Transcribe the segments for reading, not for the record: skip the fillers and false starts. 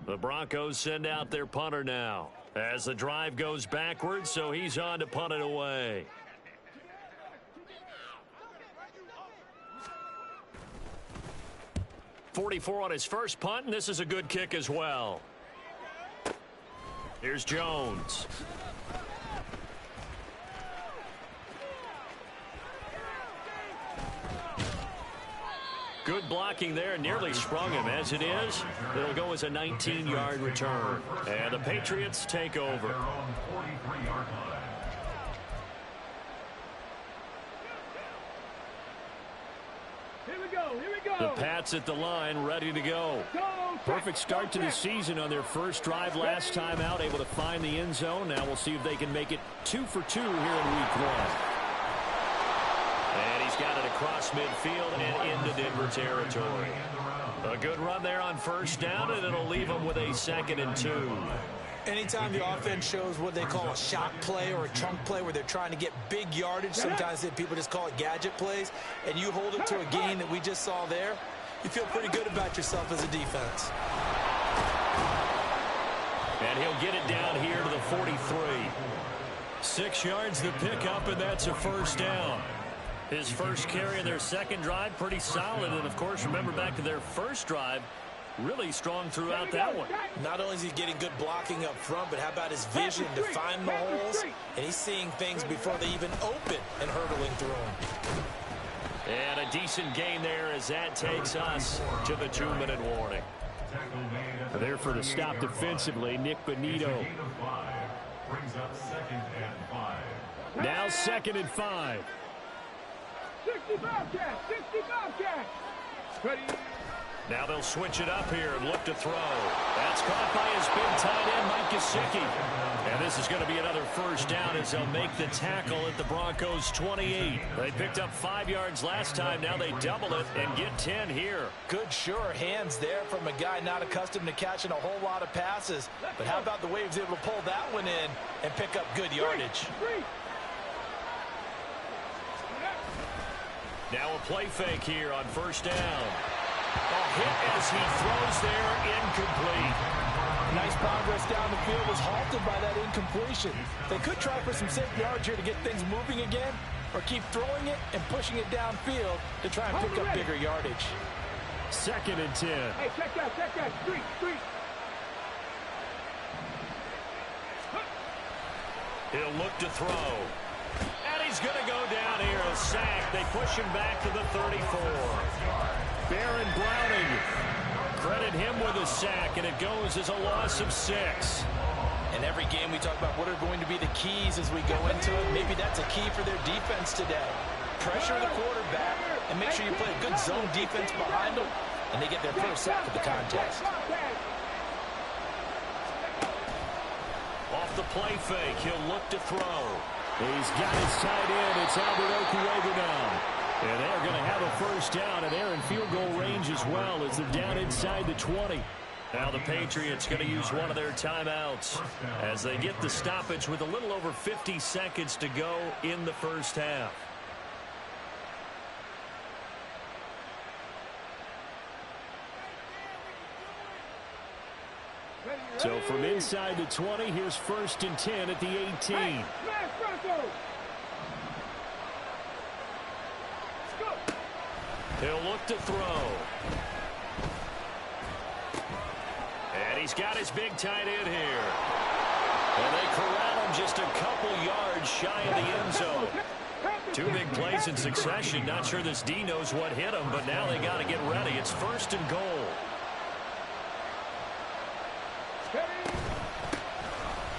The Broncos send out their punter now as the drive goes backwards, so he's on to punt it away. .44 on his first punt, and this is a good kick as well. Here's Jones. Good blocking there, nearly sprung him. As it is, it'll go as a 19-yard return. And the Patriots take over. The Pats at the line, ready to go. Perfect start to the season on their first drive last time out, able to find the end zone. Now we'll see if they can make it 2 for 2 here in week 1. And he's got it across midfield and into Denver territory. A good run there on first down, and it'll leave him with a 2nd and 2. Anytime the offense shows what they call a shot play or a chunk play where they're trying to get big yardage, sometimes people just call it gadget plays, and you hold it to a gain that we just saw there, you feel pretty good about yourself as a defense. And he'll get it down here to the 43. 6 yards the pickup, and that's a first down. His first carry of their second drive, pretty solid. And, of course, remember back to their first drive, really strong throughout that one. Not only is he getting good blocking up front, but how about his vision to find the holes? And he's seeing things before they even open and hurdling through them. And a decent gain there as that takes us to the 2-minute warning. There for the stop defensively, Nick Bonito. Now 2nd and 5. 65 catch, 65 catch. Ready. Now they'll switch it up here and look to throw. That's caught by his big tight end, Mike Gesicki. And this is going to be another first down as they'll make the tackle at the Broncos' 28. They picked up 5 yards last time. Now they double it and get 10 here. Good, sure hands there from a guy not accustomed to catching a whole lot of passes. But how about the way he was able to pull that one in and pick up good yardage? Now a play fake here on first down. A hit as he throws there, incomplete. Nice progress down the field was halted by that incompletion. They could try for some safe yards here to get things moving again, or keep throwing it and pushing it downfield to try and pick up bigger yardage. 2nd and 10. Hey, check that, street. He'll look to throw. And he's going to go down here, a sack. They push him back to the 34. Baron Browning, credit him with a sack, and it goes as a loss of 6. In every game we talk about what are going to be the keys as we go into it. Maybe that's a key for their defense today. Pressure the quarterback and make sure you play a good zone defense behind them, and they get their first sack of the contest. Off the play fake, he'll look to throw. He's got his tight end. It's Albert Okuwega now. And they're going to have a first down, and they're in field goal range as well as they're down inside the 20. Now the Patriots going to use one of their timeouts as they get the stoppage with a little over 50 seconds to go in the first half. So from inside the 20, here's 1st and 10 at the 18. He'll look to throw. And he's got his big tight end here. And they corral him just a couple yards shy of the end zone. 2 big plays in succession. Not sure this D knows what hit him, but now they got to get ready. It's 1st and goal.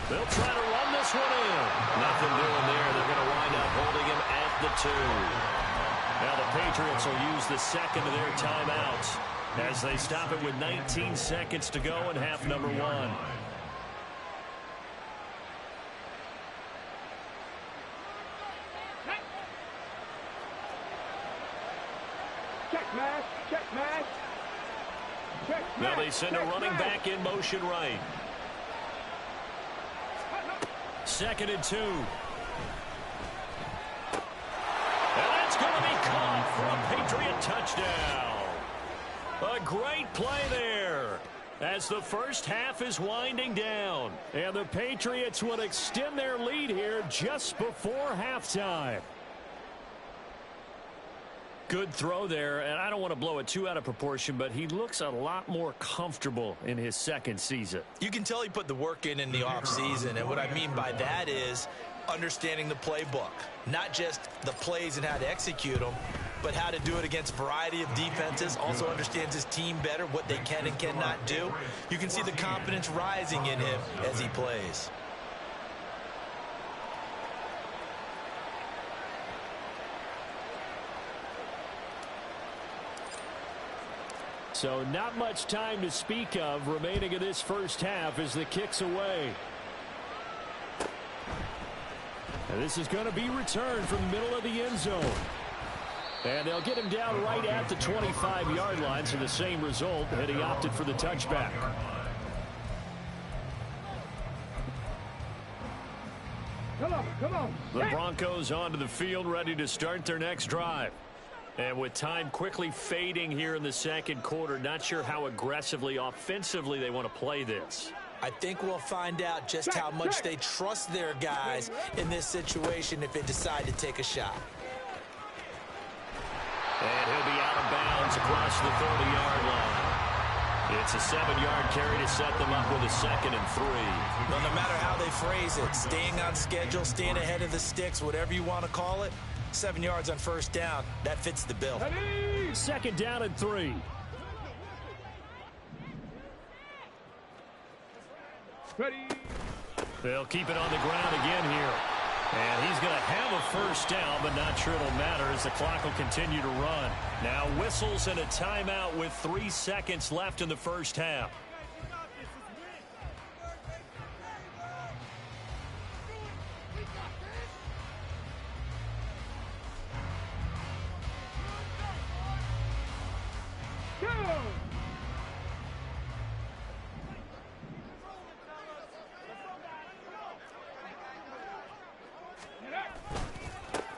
They'll try to run this one in. Nothing doing there. They're going to wind up holding him at the 2. Now the Patriots will use the second of their timeouts as they stop it with 19 seconds to go in half number 1. Check match. Now they send a running back in motion right. 2nd and 2. And that's going to be caught for a Patriot touchdown. A great play there. as the first half is winding down. And the Patriots will extend their lead here just before halftime. Good throw there, and I don't want to blow it too out of proportion, but he looks a lot more comfortable in his second season. You can tell he put the work in the offseason, and what I mean by that is understanding the playbook. Not just the plays and how to execute them, but how to do it against a variety of defenses. Also understands his team better, what they can and cannot do. You can see the confidence rising in him as he plays. So not much time to speak of remaining in this first half as the kick's away. And this is going to be returned from the middle of the end zone. And they'll get him down right at the 25-yard line, so the same result, and he opted for the touchback. Come on. The Broncos onto the field, ready to start their next drive. And with time quickly fading here in the second quarter, not sure how aggressively, offensively they want to play this. I think we'll find out just how much they trust their guys in this situation if they decide to take a shot. And he'll be out of bounds across the 30-yard line. It's a 7-yard carry to set them up with a 2nd and 3. Well, no matter how they phrase it, staying on schedule, staying ahead of the sticks, whatever you want to call it, 7 yards on first down, that fits the bill. 2nd down and 3. Ready. They'll keep it on the ground again here. And he's going to have a first down, but not sure it'll matter as the clock will continue to run. Now whistles and a timeout with 3 seconds left in the first half.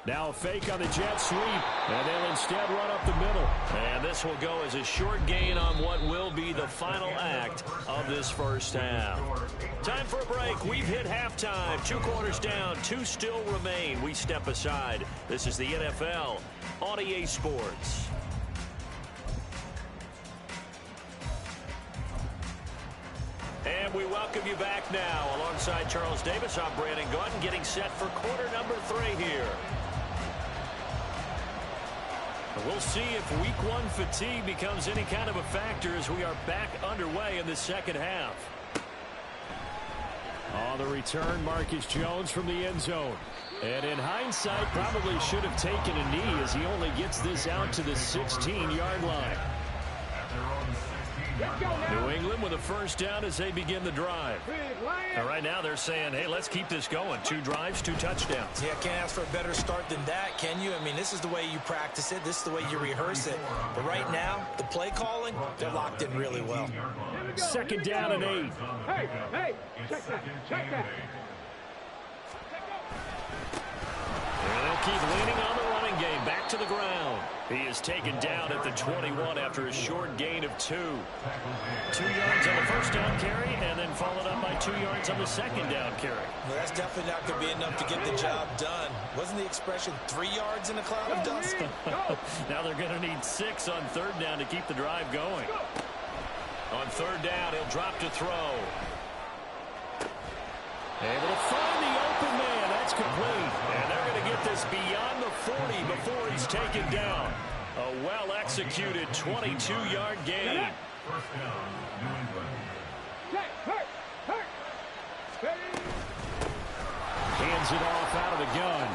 Now a fake on the jet sweep, and they'll instead run up the middle. And this will go as a short gain on what will be the final act of this first half. Time for a break. We've hit halftime. 2 quarters down, 2 still remain. We step aside. This is the NFL on EA Sports. And we welcome you back now. Alongside Charles Davis, I'm Brandon Gunn, getting set for quarter number 3 here. We'll see if week 1 fatigue becomes any kind of a factor as we are back underway in the second half. On the return, Marcus Jones from the end zone. And in hindsight, probably should have taken a knee as he only gets this out to the 16-yard line. New England with a first down as they begin the drive. And right now they're saying, hey, let's keep this going. 2 drives, 2 touchdowns. Yeah, can't ask for a better start than that, can you? I mean, this is the way you practice it. This is the way you rehearse it. But right now, the play calling, they're locked in really well. 2nd down and 8. Hey, check that. And they'll keep leaning on the running game. Back to the ground. He is taken down at the 21 after a short gain of 2. 2 yards on the first down carry, and then followed up by 2 yards on the second down carry. Well, that's definitely not going to be enough to get the job done. Wasn't the expression 3 yards in a cloud of dust? Now they're going to need 6 on 3rd down to keep the drive going. On 3rd down, he'll drop to throw. Able to find the open man. That's complete. And they're going to get this beyond the 40 before he's taken down. A well-executed 22-yard gain. First down, New England. Hands it off out of the gun.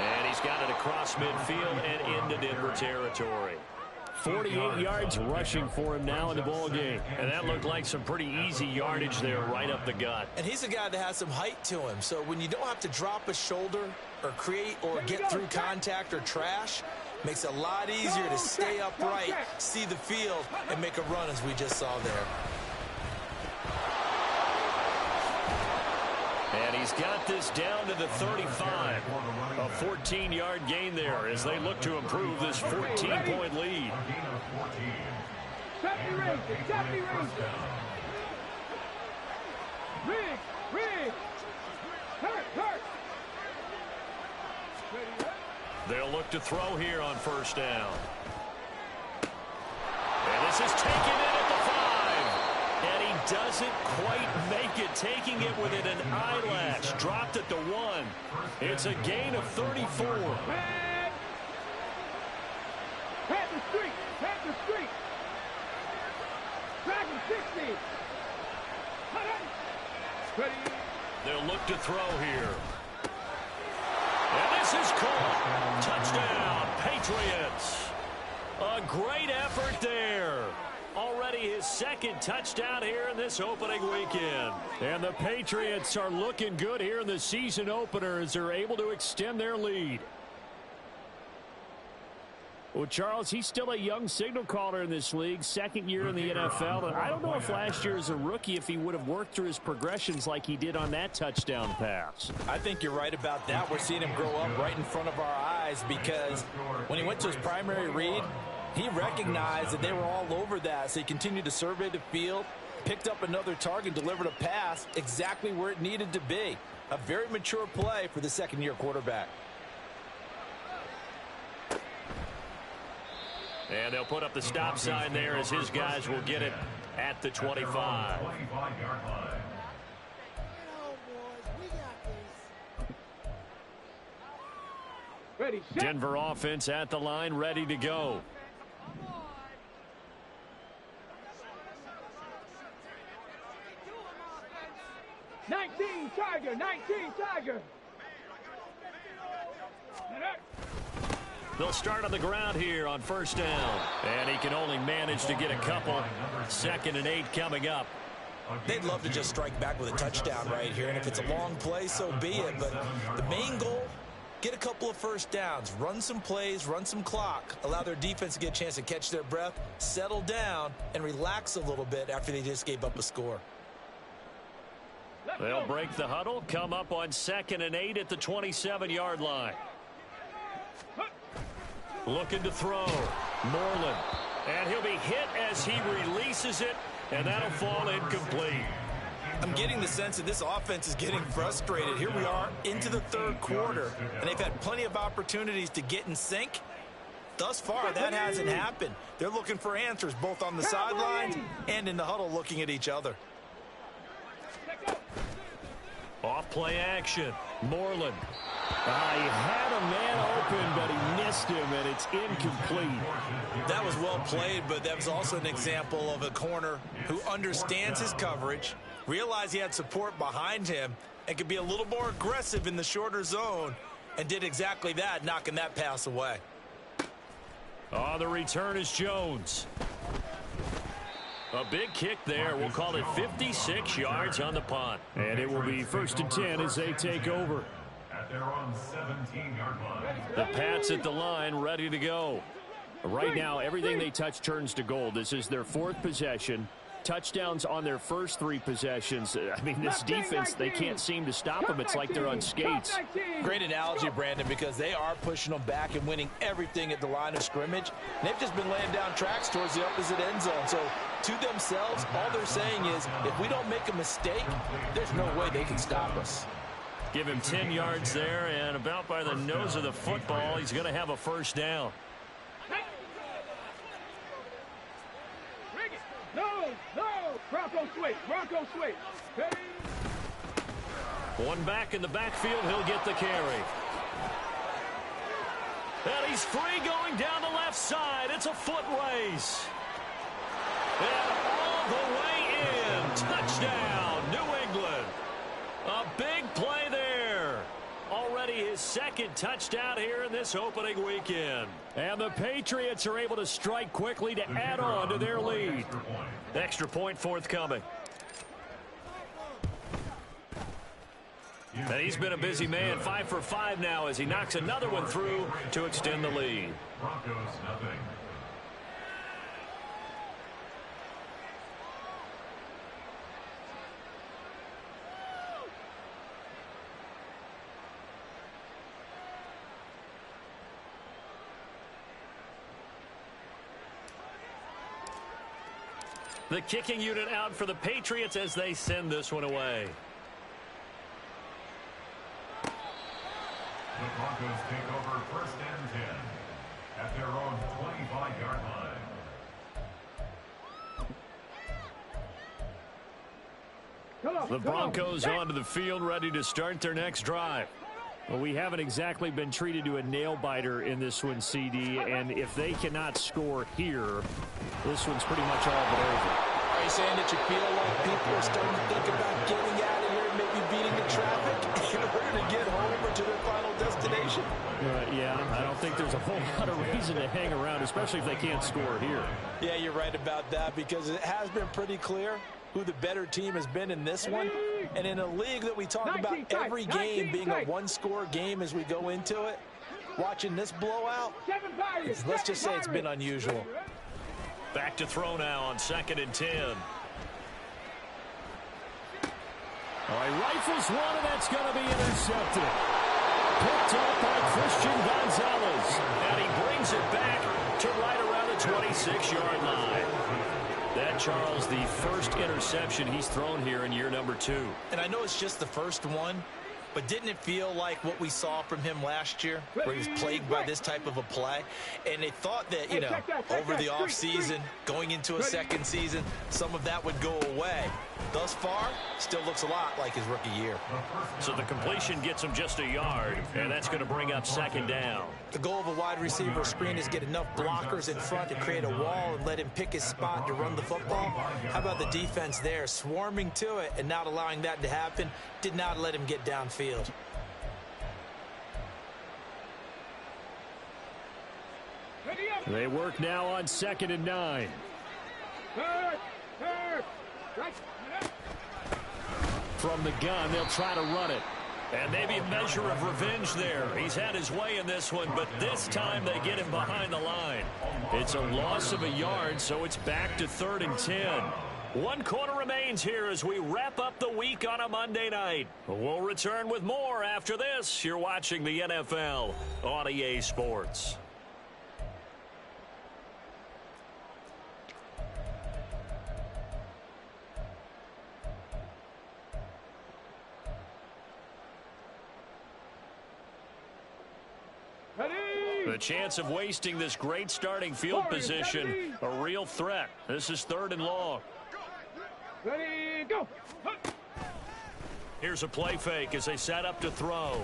And he's got it across midfield and into Denver territory. 48 yards rushing for him now in the ball game. And that looked like some pretty easy yardage there right up the gut. And he's a guy that has some height to him. So when you don't have to drop a shoulder or create or get through contact or trash, makes it a lot easier to stay upright, see the field, and make a run as we just saw there. And he's got this down to the 35. A 14-yard gain there as they look to improve this 14-point lead. Safety range. Safety range. Rig. Hurt. They'll look to throw here on first down. And this is taken in at the 5. And he doesn't quite make it, taking it within an eyelash. Dropped at the 1. It's a gain of 34. Pat the street. Dragon 60. Ready. They'll look to throw here. And this is caught. Touchdown, Patriots. A great effort there. Already his second touchdown here in this opening weekend. And the Patriots are looking good here in the season opener as they're able to extend their lead. Well, Charles, he's still a young signal caller in this league, second year in the NFL. And I don't know if last year as a rookie, if he would have worked through his progressions like he did on that touchdown pass. I think you're right about that. We're seeing him grow up right in front of our eyes because when he went to his primary read, he recognized that they were all over that. So he continued to survey the field, picked up another target, delivered a pass exactly where it needed to be. A very mature play for the second-year quarterback. And they'll put up the stop sign there as his guys will get it at the 25. Ready. Denver offense at the line, ready to go. Tiger. 19 Tiger. They'll start on the ground here on first down. And he can only manage to get a couple. 2nd and 8 coming up. They'd love to just strike back with a touchdown right here. And if it's a long play, so be it. But the main goal, get a couple of first downs. Run some plays, run some clock. Allow their defense to get a chance to catch their breath, settle down, and relax a little bit after they just gave up a score. They'll break the huddle, come up on 2nd and 8 at the 27-yard line. Looking to throw. Moreland. And he'll be hit as he releases it, and that'll fall incomplete. I'm getting the sense that this offense is getting frustrated. Here we are into the third quarter, and they've had plenty of opportunities to get in sync. Thus far, that hasn't happened. They're looking for answers both on the sidelines and in the huddle looking at each other. Off play action. Moreland. He had a man open, but he missed him, and it's incomplete. That was well played, but that was also an example of a corner who understands his coverage, realized he had support behind him, and could be a little more aggressive in the shorter zone, and did exactly that, knocking that pass away. On the return is Jones. A big kick there. We'll call it 56 yards on the punt. And it will be 1st and 10 as they take over. At their own 17-yard line. The Pats at the line, ready to go. Right now, everything they touch turns to gold. This is their 4th possession. Touchdowns on their first 3 possessions. I mean, this defense, they can't seem to stop them. It's like they're on skates. Great analogy, Brandon, because they are pushing them back and winning everything at the line of scrimmage. And they've just been laying down tracks towards the opposite end zone. So, to themselves, all they're saying is, if we don't make a mistake, there's no way they can stop us. Give him 10 yards there, and about by the nose of the football, he's going to have a first down. No! Bronco switch. Ready? One back in the backfield, he'll get the carry. And he's free going down the left side. It's a foot race. And all the way in. Touchdown, New England. A big play there. Already his 2nd touchdown here in this opening weekend. And the Patriots are able to strike quickly to add on to their lead. Extra point forthcoming. And he's been a busy man, 5 for 5 now as he knocks another one through to extend the lead. Broncos nothing. The kicking unit out for the Patriots as they send this one away. The Broncos take over 1st and 10 at their own 25-yard line. The Broncos onto the field, ready to start their next drive. Well, we haven't exactly been treated to a nail-biter in this one, CD, and if they cannot score here, this one's pretty much all but over. Are you saying that you feel like people are starting to think about getting out of here and maybe beating the traffic in order to get home or to their final destination? Yeah, I don't think there's a whole lot of reason to hang around, especially if they can't score here. Yeah, you're right about that, because it has been pretty clear who the better team has been in this one. And in a league that we talk about every game being a one-score game as we go into it, watching this blowout, let's just say it's been unusual. Back to throw now on 2nd and 10. All right, rifles one, and that's going to be intercepted. Picked up by Christian Gonzalez. And he brings it back to right around the 26-yard line. That, Charles, the first interception he's thrown here in year number 2. And I know it's just the first one, but didn't it feel like what we saw from him last year, where he was plagued by this type of a play? And they thought that, you know, over the offseason, going into a second season, some of that would go away. Thus far, still looks a lot like his rookie year. So the completion gets him just a yard, and that's going to bring up 2nd down. The goal of a wide receiver screen is get enough blockers in front to create a wall and let him pick his spot to run the football. How about the defense there, swarming to it and not allowing that to happen? Did not let him get downfield. They work now on 2nd and 9. From the gun, they'll try to run it. And maybe a measure of revenge there. He's had his way in this one, but this time they get him behind the line. It's a loss of a yard, so it's back to 3rd and 10. 1 quarter remains here as we wrap up the week on a Monday night. We'll return with more after this. You're watching the NFL on EA Sports. The chance of wasting this great starting field position, a real threat. This is 3rd and long. Ready, go. Here's a play fake as they set up to throw.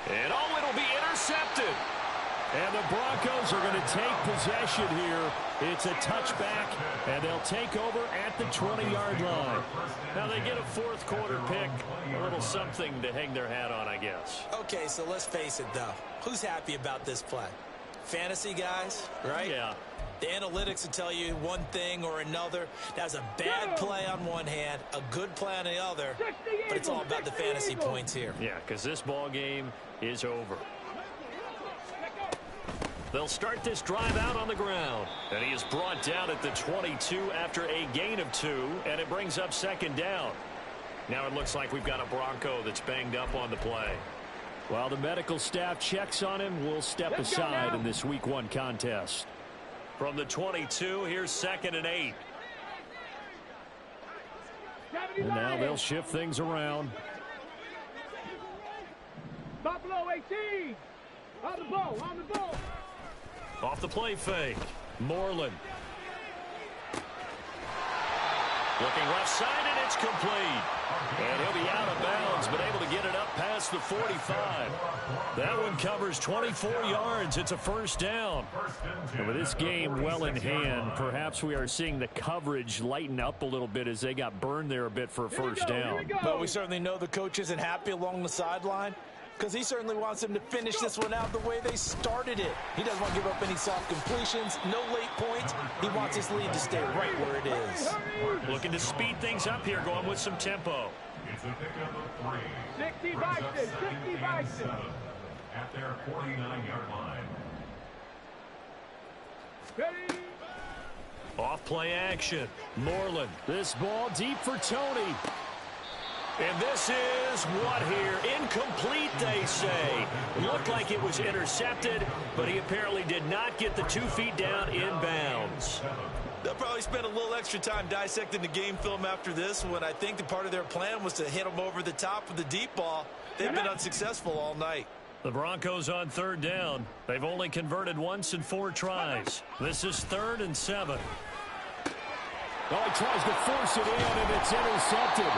And oh, it'll be intercepted. And the Broncos are going to take possession here. It's a touchback, and they'll take over at the 20-yard line. Now they get a 4th quarter pick, a little something to hang their hat on, I guess. Okay, so let's face it, though. Who's happy about this play? Fantasy guys, right? Yeah. The analytics will tell you one thing or another. That's a bad play on one hand, a good play on the other, but it's all about the fantasy points here. Yeah, because this ball game is over. They'll start this drive out on the ground. And he is brought down at the 22 after a gain of 2, and it brings up 2nd down. Now it looks like we've got a Bronco that's banged up on the play. While the medical staff checks on him, we'll step aside in this Week 1 contest. From the 22, here's 2nd and 8. And now they'll shift things around. Buffalo 18. On the ball, on the ball. Off the play fake. Moreland. Looking left side, and it's complete. And he'll be out of bounds, but able to get it up past the 45. That one covers 24 yards. It's a 1st down. And with this game well in hand, perhaps we are seeing the coverage lighten up a little bit as they got burned there a bit for a 1st down. But we certainly know the coach isn't happy along the sideline, because he certainly wants them to finish this one out the way they started it. He doesn't want to give up any soft completions, no late points. He wants his lead to stay right where it is. Looking to speed things up here, going with some tempo. It's a pickup of 3. 60 Bison, 60 Bison. At their 49-yard line. Ready. Off play action. Moreland. This ball deep for Tony. And this is what here? Incomplete, they say. Looked like it was intercepted, but he apparently did not get the 2 feet down in bounds. They'll probably spend a little extra time dissecting the game film after this one. I think the part of their plan was to hit them over the top with the deep ball. They've been unsuccessful all night. The Broncos on third down. They've only converted once in 4 tries. This is 3rd and 7. Oh, he tries to force it in, and it's intercepted.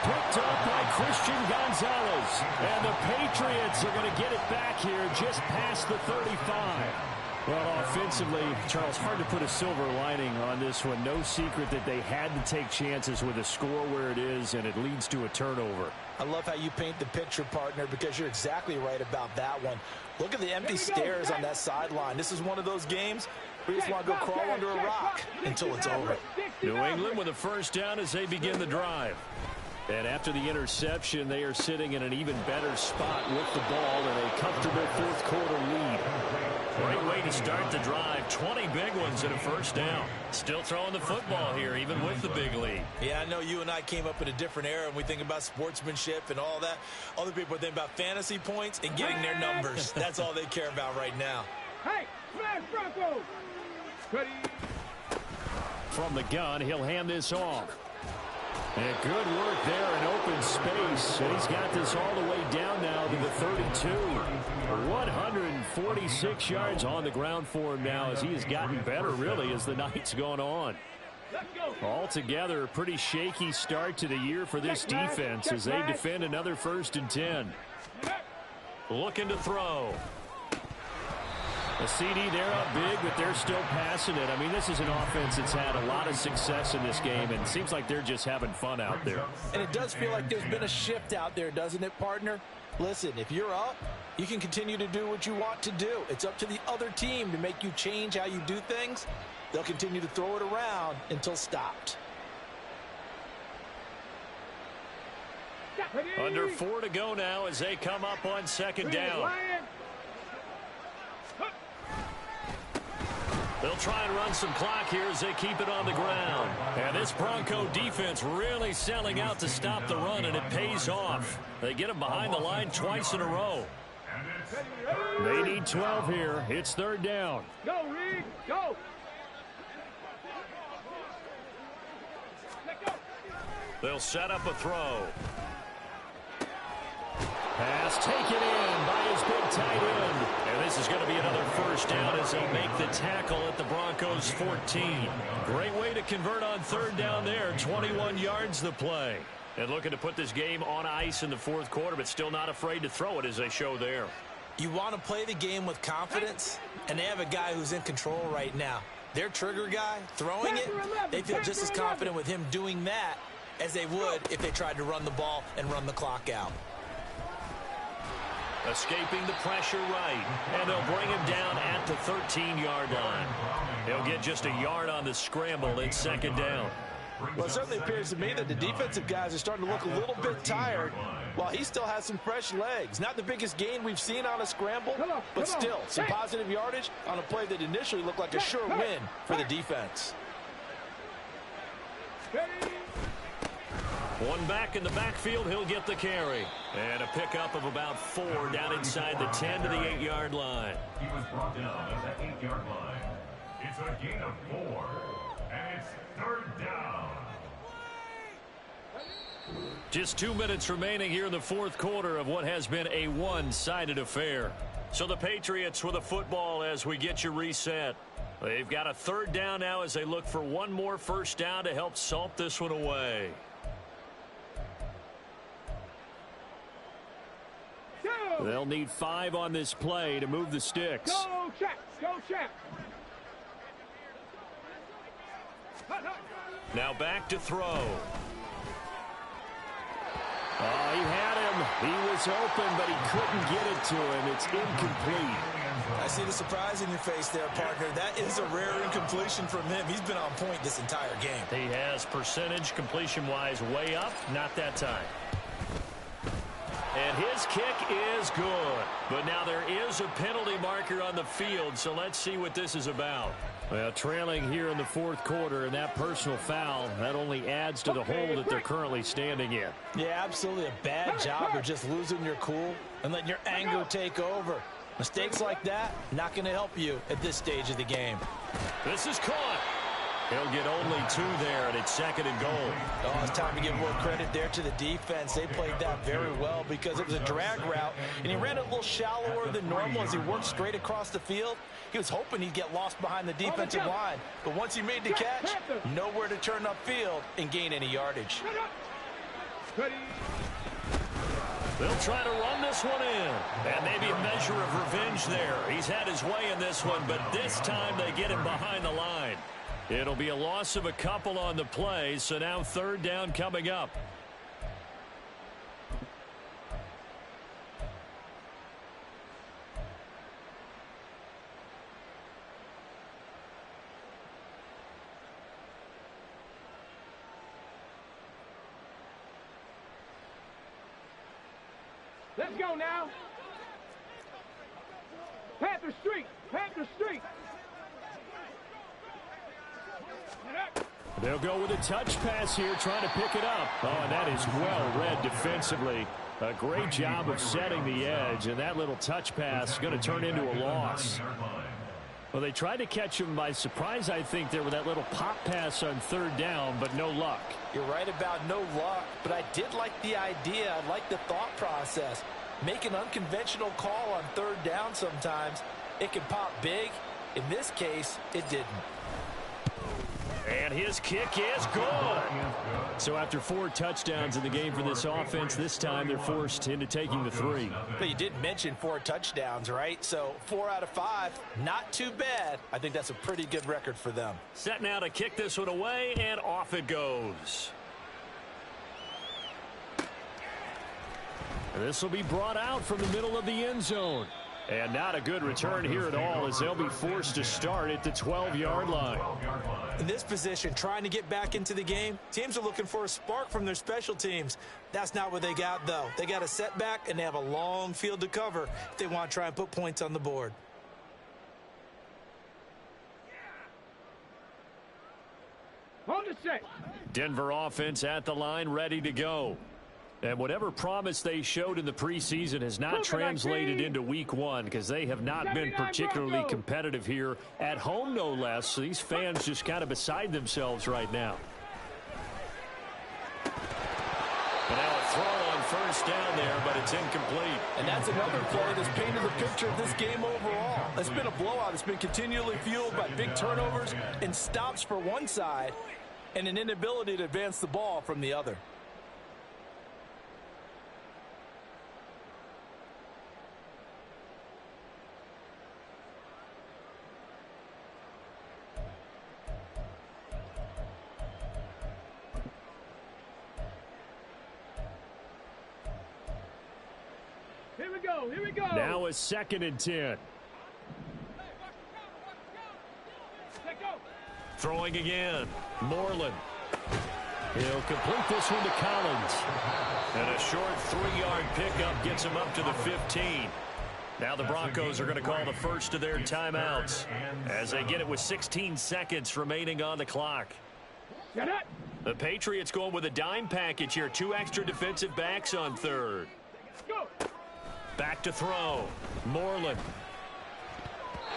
Picked up by Christian Gonzalez. And the Patriots are going to get it back here just past the 35. Well, offensively, Charles, hard to put a silver lining on this one. No secret that they had to take chances with a score where it is, and it leads to a turnover. I love how you paint the picture, partner, because you're exactly right about that one. Look at the empty stairs on that sideline. This is one of those games where you just want to go crawl under a rock until it's over. New England with a first down as they begin the drive. And after the interception, they are sitting in an even better spot with the ball in a comfortable fourth-quarter lead. Great way to start the drive. 20 big ones and a first down. Still throwing the football here, even with the big lead. Yeah, I know you and I came up in a different era, and we think about sportsmanship and all that. Other people think about fantasy points and getting their numbers. That's all they care about right now. Hey, smash Broncos! Ready? From the gun, he'll hand this off. And good work there in open space. And he's got this all the way down now to the 32. 146 yards on the ground for him now as he has gotten better, really, as the night's gone on. Altogether, a pretty shaky start to the year for this defense as they defend another 1st and 10. Looking to throw. A CD, they're up big, but they're still passing it. I mean, this is an offense that's had a lot of success in this game, and it seems like they're just having fun out there. And it does feel like there's been a shift out there, doesn't it, partner? Listen, if you're up, you can continue to do what you want to do. It's up to the other team to make you change how you do things. They'll continue to throw it around until stopped. Under 4 to go now as they come up on 2nd down. They'll try and run some clock here as they keep it on the ground. And this Bronco defense really selling out to stop the run, and it pays off. They get them behind the line twice in a row. They need 12 here. It's 3rd down. Go, Reed, go! They'll set up a throw. Pass taken in by his big tight end. And this is going to be another first down as they make the tackle at the Broncos 14. Great way to convert on 3rd down there. 21 yards the play. And looking to put this game on ice in the 4th quarter, but still not afraid to throw it as they show there. You want to play the game with confidence, and they have a guy who's in control right now. Their trigger guy, throwing it, they feel just as confident with him doing that as they would if they tried to run the ball and run the clock out. Escaping the pressure right, and they'll bring him down at the 13-yard line. He'll get just a yard on the scramble. It's 2nd down. Well, it certainly appears to me that the defensive guys are starting to look a little bit tired while he still has some fresh legs. Not the biggest gain we've seen on a scramble, but still some positive yardage on a play that initially looked like a sure win for the defense. One back in the backfield, he'll get the carry. And a pickup of about 4 down inside the 10 to the 8-yard line. He was brought down at the 8-yard line. It's a gain of 4, and it's 3rd down. Just 2 minutes remaining here in the 4th quarter of what has been a one-sided affair. So the Patriots with a football as we get you reset. They've got a 3rd down now as they look for one more first down to help salt this one away. They'll need 5 on this play to move the sticks. Go, check! Go, check! Now back to throw. Oh, he had him. He was open, but he couldn't get it to him. It's incomplete. I see the surprise in your face there, partner. That is a rare incompletion from him. He's been on point this entire game. He has percentage completion-wise way up. Not that time. And his kick is good. But now there is a penalty marker on the field, so let's see what this is about. Well, trailing here in the 4th quarter, and that personal foul, that only adds to the hole that they're currently standing in. Yeah, absolutely a bad job of just losing your cool and letting your anger take over. Mistakes like that, not going to help you at this stage of the game. This is caught. He'll get only 2 there, and it's 2nd and goal. Oh, it's time to give more credit there to the defense. They played that very well because it was a drag route, and he ran it a little shallower than normal as he worked straight across the field. He was hoping he'd get lost behind the defensive line, but once he made the catch, nowhere to turn upfield and gain any yardage. They'll try to run this one in. And maybe a measure of revenge there. He's had his way in this one, but this time they get him behind the line. It'll be a loss of a couple on the play, so now 3rd down coming up. Let's go now. Panther Street. Panther Street. They'll go with a touch pass here, trying to pick it up. Oh, and that is well read defensively. A great job of setting the edge, and that little touch pass is going to turn into a loss. Well, they tried to catch him by surprise, I think, there with that little pop pass on 3rd down, but no luck. You're right about no luck, but I did like the idea. I like the thought process. Make an unconventional call on 3rd down sometimes. It can pop big. In this case, it didn't. And his kick is good. So after 4 touchdowns in the game for this offense, this time they're forced into taking the 3. But you did mention 4 touchdowns, right? So 4 out of 5, not too bad. I think that's a pretty good record for them. Set now to kick this one away, and off it goes. This will be brought out from the middle of the end zone. And not a good return here at all, as they'll be forced to start at the 12-yard line. In this position, trying to get back into the game, teams are looking for a spark from their special teams. That's not what they got, though. They got a setback, and they have a long field to cover if they want to try and put points on the board. Hold the set. Denver offense at the line, ready to go. And whatever promise they showed in the preseason has not translated into week 1, because they have not been particularly competitive here at home, no less. So these fans just kind of beside themselves right now. But now a throw on 1st down there, but it's incomplete. And that's another play that's painted the picture of this game overall. It's been a blowout. It's been continually fueled by big turnovers and stops for one side and an inability to advance the ball from the other. Here we go. Now a 2nd and 10. Throwing again. Moreland. He'll complete this one to Collins. And a short 3-yard pickup gets him up to the 15. Now the Broncos are going to call the first of their timeouts as they get it with 16 seconds remaining on the clock. The Patriots going with a dime package here. 2 extra defensive backs on 3rd. Back to throw. Moreland.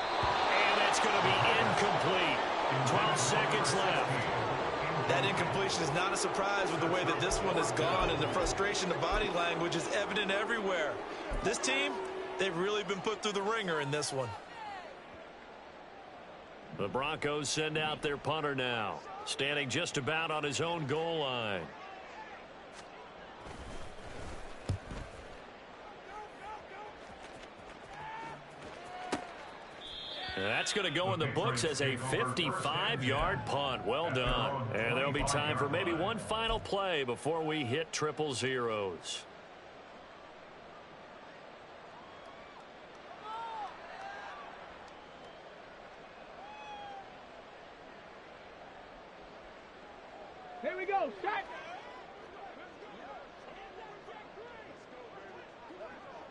And it's going to be incomplete. 12 seconds left. That incompletion is not a surprise with the way that this one has gone, and the frustration, the body language is evident everywhere. This team, they've really been put through the ringer in this one. The Broncos send out their punter now, standing just about on his own goal line. That's going to go in the books as a 55-yard punt. Well done. And there'll be time for maybe one final play before we hit 000. Here we go. Set.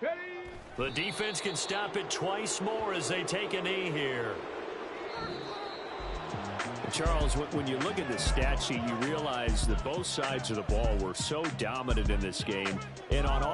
Ready. The defense can stop it twice more as they take a knee here. Charles, when you look at the stat sheet, you realize that both sides of the ball were so dominant in this game. And on